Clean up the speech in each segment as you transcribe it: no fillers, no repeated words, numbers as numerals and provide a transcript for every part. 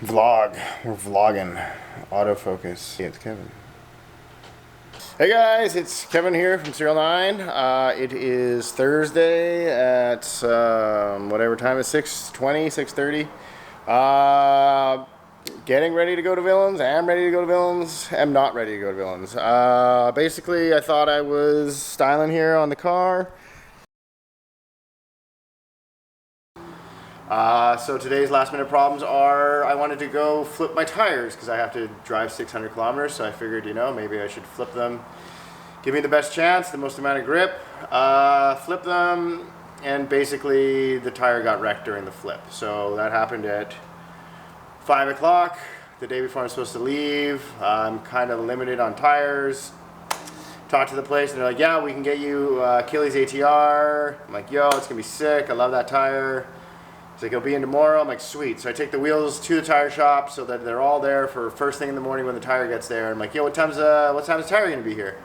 Vlog. We're vlogging. Autofocus. Hey, it's Kevin. Hey guys, it's Kevin here from SERIALNINE. It is Thursday at whatever time it's 6:20, 6:30. Getting ready to go to Villains. Am ready to go to Villains. Am not ready to go to Villains. Basically, I thought I was styling here on the car. So today's last minute problems are I wanted to go flip my tires because I have to drive 600 kilometers, so I figured, you know, maybe I should flip them, give me the best chance, the most amount of grip, flip them, and basically the tire got wrecked during the flip. So that happened at 5 o'clock, the day before I'm supposed to leave. I'm kind of limited on tires. Talked to the place and they're like, yeah, we can get you Achilles ATR. I'm like, yo, it's gonna be sick, I love that tire. It's like, it'll be in tomorrow. I'm like, sweet. So I take the wheels to the tire shop so that they're all there for first thing in the morning when the tire gets there. I'm like, yo, what time is the tire gonna be here?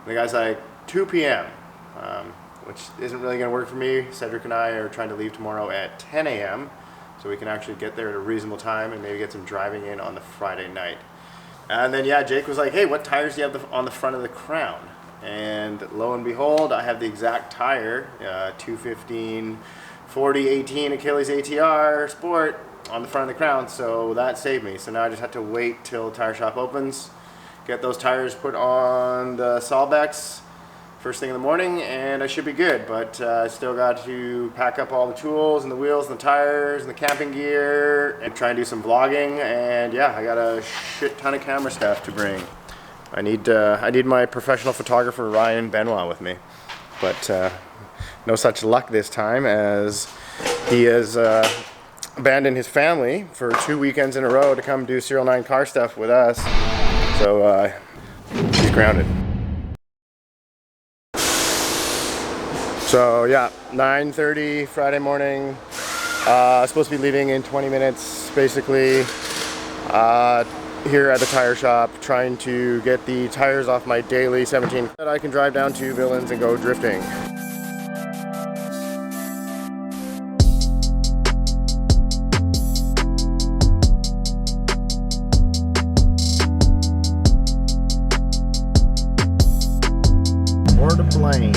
And the guy's like, 2 p.m., which isn't really gonna work for me. Sedric and I are trying to leave tomorrow at 10 a.m. so we can actually get there at a reasonable time and maybe get some driving in on the Friday night. And then, yeah, Jake was like, hey, what tires do you have on the front of the Crown? And lo and behold, I have the exact tire, 215 40/18 Achilles ATR Sport on the front of the Crown, so that saved me. So now I just have to wait till the tire shop opens, get those tires put on the Solbex first thing in the morning, and I should be good. But I still got to pack up all the tools and the wheels and the tires and the camping gear and try and do some vlogging. And yeah, I got a shit ton of camera stuff to bring. I need my professional photographer Ryan Benoit with me, but no such luck this time, as he has abandoned his family for 2 weekends in a row to come do SERIALNINE car stuff with us. So he's grounded. So yeah, 9:30 Friday morning. Supposed to be leaving in 20 minutes, basically. Here at the tire shop, trying to get the tires off my daily 17 that I can drive down to Villains and go drifting. Or to blame.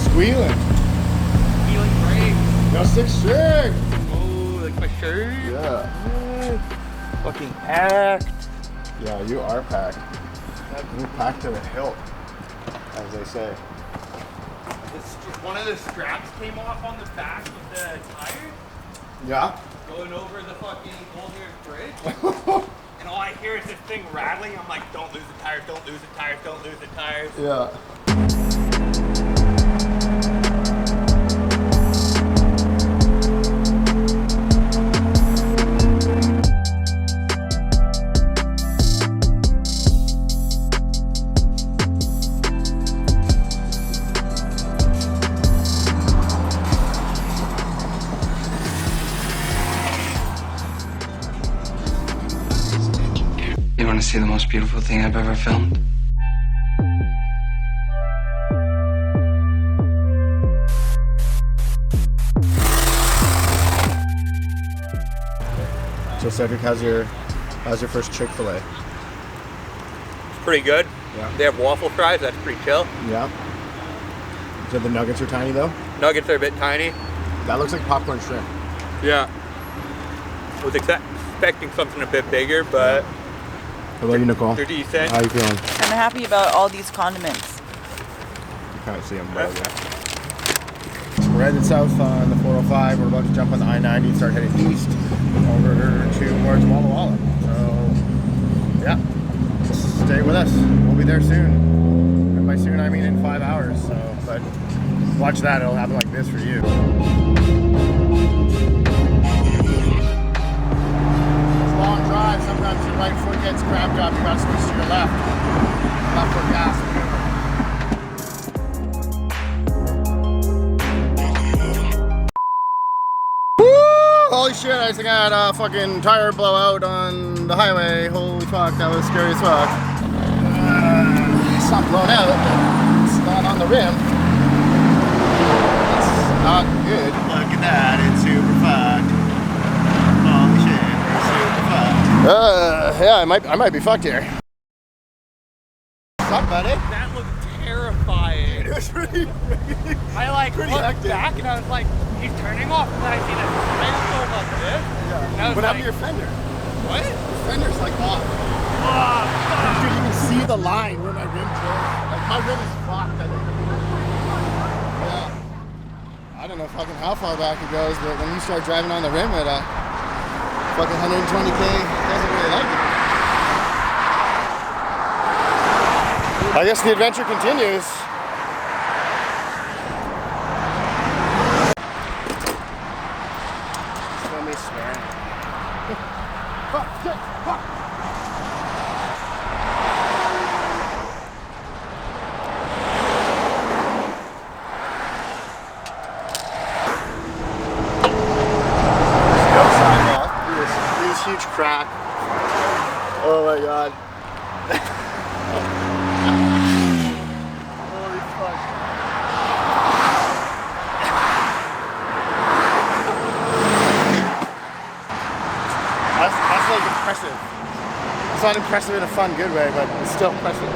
Squealing. Squealing brakes. Got 6 strict. Oh, like my shirt? Yeah. Fucking packed. Yeah, you are packed. You're packed to the hilt, as they say. One of the straps came off on the back of the tire. Yeah. Going over the fucking Old Year's Bridge. And all I hear is this thing rattling. I'm like, don't lose the tires, don't lose the tires, don't lose the tires. Yeah. You want to see the most beautiful thing I've ever filmed? So Cedric, how's your first Chick-fil-A? It's pretty good. Yeah. They have waffle fries, that's pretty chill. Yeah. So the nuggets are tiny though? Nuggets are a bit tiny. That looks like popcorn shrimp. Yeah. I was expecting something a bit bigger, but How about you, Nicole? they're decent. How are you feeling? I'm happy about all these condiments. You can't see them well yet. We're headed south on the 405. We're about to jump on the I-90 and start heading east over towards Walla Walla. So, yeah, stay with us. We'll be there soon. And by soon, I mean in 5 hours. So, but watch that. It'll happen like this for you. It's a long drive. Sometimes your right foot gets cramped up. You gotta switch to your left. Left foot gas maneuver. Holy shit, I just got a fucking tire blowout on the highway. Holy fuck, that was scary as fuck. It's not blown out, but it's not on the rim. good. Look at that, it's super fucked. Holy shit, super fucked. Yeah, I might be fucked here. What's up, buddy? That looked terrifying. It was really I like pretty looked hectic. back and I was like, he's turning off. And then I seen a tire go like this. And I was What like, happened to your fender? what? Your fender's like off. Ah, You can even see the line where my rim goes. Like my rim is fucked, I think. Yeah. I don't know fucking how far back it goes, but when you start driving on the rim at fucking 120K, it doesn't really like it. I guess the adventure continues. Still me swearing. Fuck, shit, fuck. Huge crack. Oh my god. Holy fuck. That's like impressive. It's not impressive in a fun, good way, but it's still impressive.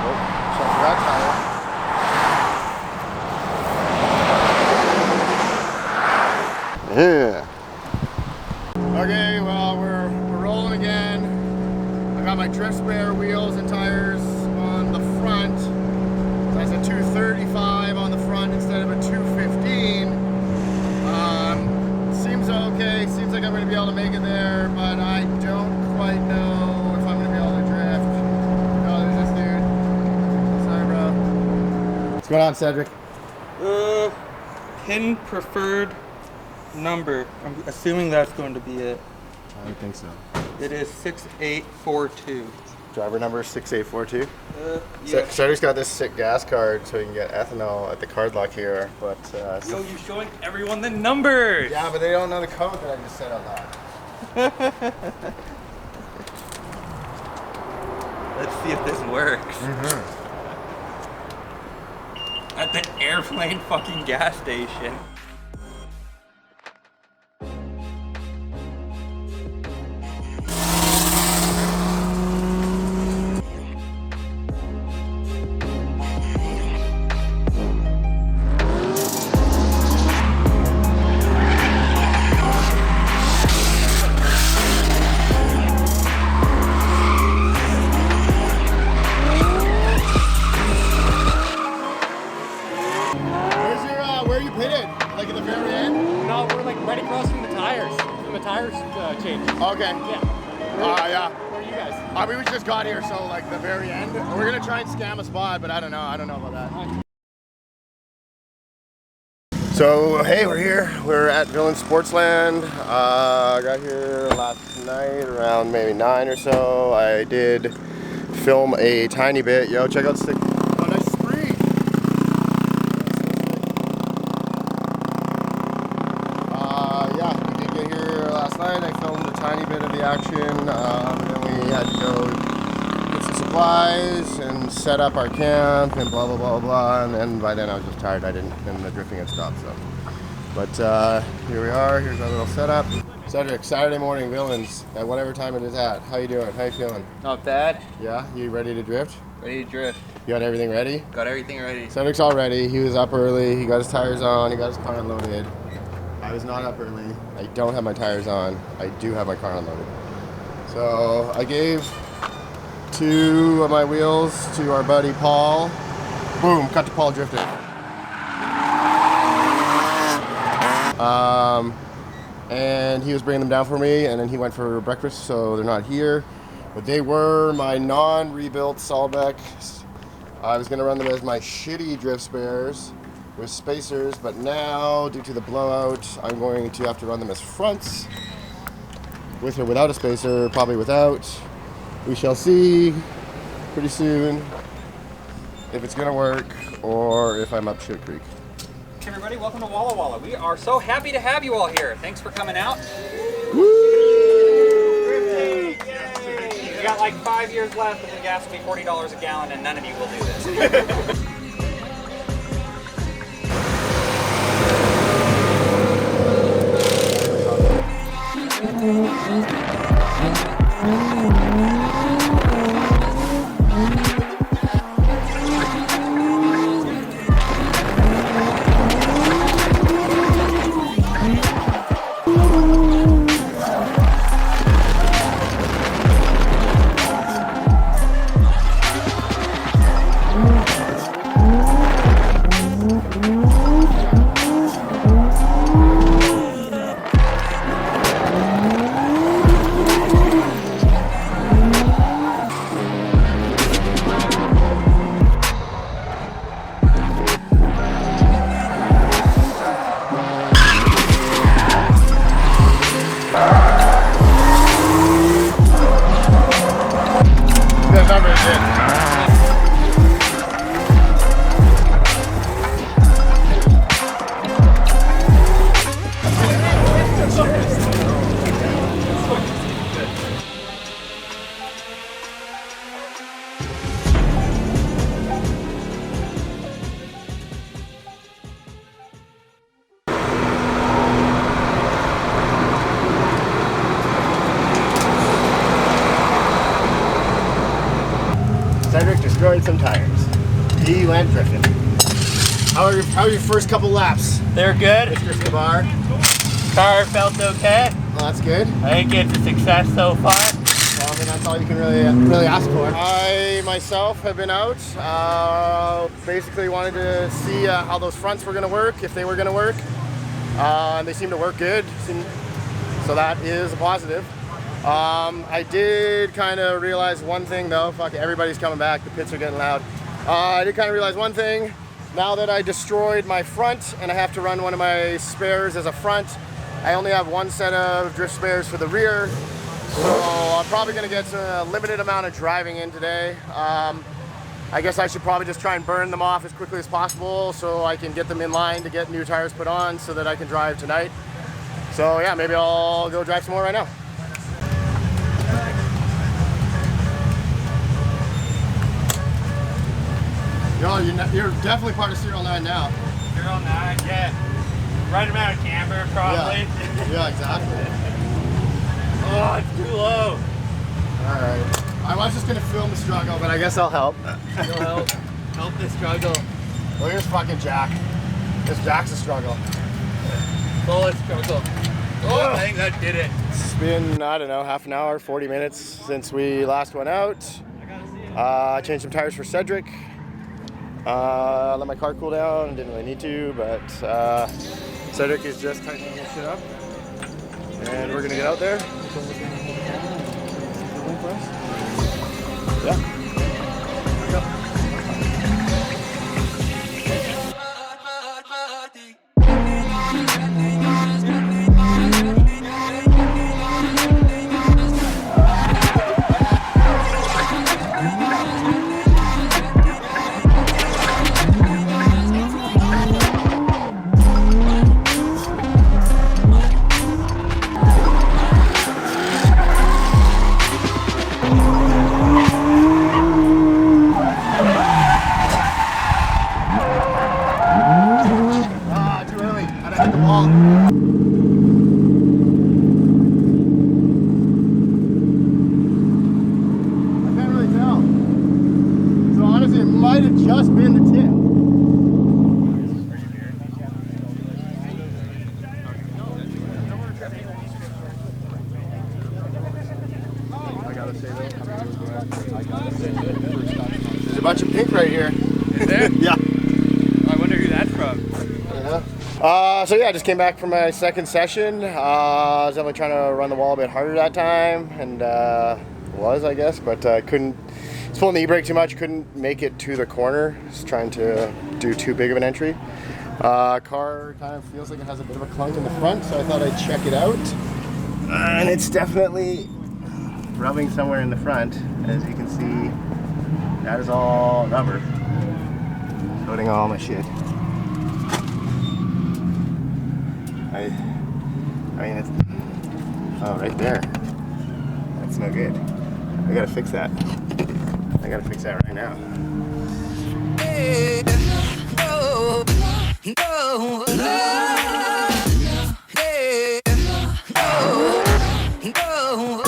Oh, check that tire. Yeah. Okay, well, we're rolling again. I got my drift spare wheels and tires on the front. That's a 235 on the front instead of a 215. Seems okay. Seems like I'm going to be able to make it there, but I don't quite know if I'm going to be able to drift. No, there's this dude. Sorry, bro. What's going on, Sedric? pin preferred number. I'm assuming that's going to be it. I don't think so. It is 6842. Driver number 6842. Yeah. Sedric's got this sick gas card so he can get ethanol at the card lock here, but Yo, you're showing everyone the numbers. yeah, but they don't know the code that I just said out loud. Let's see if this works. At the airplane fucking gas station. Where are you pitted? Like at the very end? No, we're like right across from the tires. From the tires change. Okay. Yeah. Yeah. Where are you guys? We just got here, so like the very end. We're gonna try and scam a spot, but I don't know. I don't know about that. So hey, we're here. We're at Villains Sportsland. I got here last night around maybe 9 or so. I did film a tiny bit. Yo, check out this thing. Oh, nice spree. Yeah, we did get here last night. I filmed a tiny bit of the action. And then we had to go get some supplies and set up our camp and blah blah blah blah. And then by then I was just tired. And the drifting had stopped. So, but here we are. Here's our little setup. Sedric, Saturday morning Villains at whatever time it is at. How you doing? How you feeling? Not bad. Yeah, you ready to drift? Ready to drift. You got everything ready? Got everything ready. Sedric's all ready. He was up early. He got his tires on. He got his car unloaded. I was not up early. I don't have my tires on. I do have my car unloaded. So I gave 2 of my wheels to our buddy Paul. Boom, cut to Paul drifting. And he was bringing them down for me, and then he went for breakfast, so they're not here. But they were my non-rebuilt Salbeck. I was gonna run them as my shitty drift spares with spacers, but now, due to the blowout, I'm going to have to run them as fronts, with or without a spacer, probably without. We shall see pretty soon if it's gonna work or if I'm up shit creek. Hey everybody, welcome to Walla Walla. We are so happy to have you all here. Thanks for coming out. Woo! Yay! We got like 5 years left and the gas will be $40 a gallon and none of you will do this. Sedric destroyed some tires. He went drifting. How are your first couple laps, They're good. Mr. Scabar? Car felt okay. Well, that's good. I think it's a success so far. Well, I mean, that's all you can really ask for. I myself have been out. Basically wanted to see how those fronts were going to work, if they were going to work. And they seem to work good. So that is a positive. I did kind of realize one thing though. Fuck, everybody's coming back. The pits are getting loud. I did kind of realize one thing. Now that I destroyed my front and I have to run one of my spares as a front, I only have one set of drift spares for the rear. So I'm probably going to get a limited amount of driving in today. I guess I should probably just try and burn them off as quickly as possible so I can get them in line to get new tires put on so that I can drive tonight. So yeah, maybe I'll go drive some more right now. You're definitely part of SERIALNINE now. SERIALNINE, yeah. Right amount of camber, probably. Yeah, exactly. Oh, it's too low. Alright. I was just gonna film the struggle, but I guess I'll help. You'll help. Help the struggle. Well, here's fucking Jack. This Jack's a struggle. Bullet struggle. Oh, I think that did it. It's been, I don't know, half an hour, 40 minutes since we last went out. I changed some tires for Sedric. Let my car cool down. Didn't really need to, but Sedric is just tightening his shit up. And we're gonna get out there. Yeah. Here we go. Might have just been the tip. I gotta say though, there's a bunch of pink right here. Is there? Yeah. I wonder who that's from. So yeah, I just came back from my second session. I was definitely trying to run the wall a bit harder that time, and I guess, but couldn't. I was pulling the e-brake too much, couldn't make it to the corner. Just trying to do too big of an entry. Car kind of feels like it has a bit of a clunk in the front, so I thought I'd check it out. And it's definitely rubbing somewhere in the front. As you can see, that is all rubber. Coating all my shit. I mean, it's, oh, right there. That's no good. I gotta fix that. I gotta fix that right now. Hey, no, no, hey, no, no.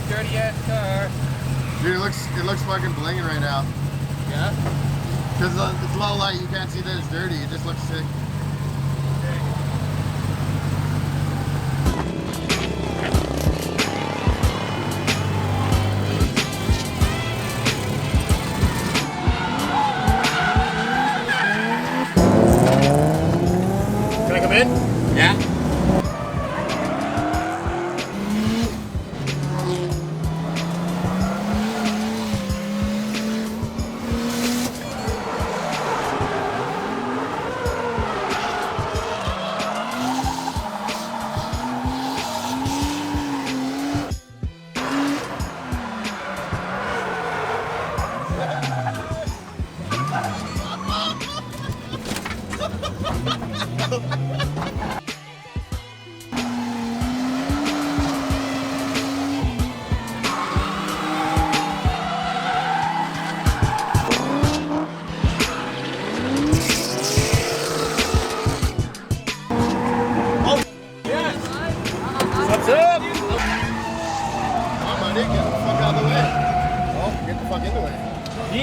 Dirty ass car. Dude, it looks fucking blinging right now. Yeah? Because it's low light, you can't see that it's dirty. It just looks sick. Can I come in? Yeah?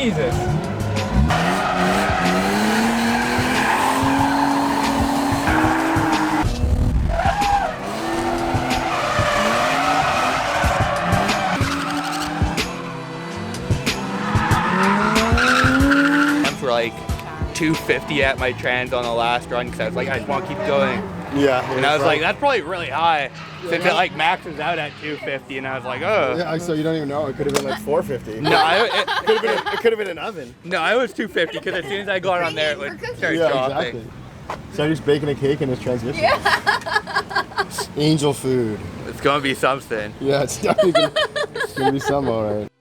Jesus. For like 250 at my trans on the last run because I was like, I just want to keep going. Yeah. And I was like, that's probably really high since it like maxes out at 250. And I was like, oh. Yeah, so you don't even know. It could have been like 450. No, it could have been an oven. No, I was 250 because as soon as I got on there, it would start Yeah, dropping. exactly. Cedric's baking a cake in his transmission. Yeah. Angel food. It's gonna be something. Yeah, it's definitely gonna be some, alright.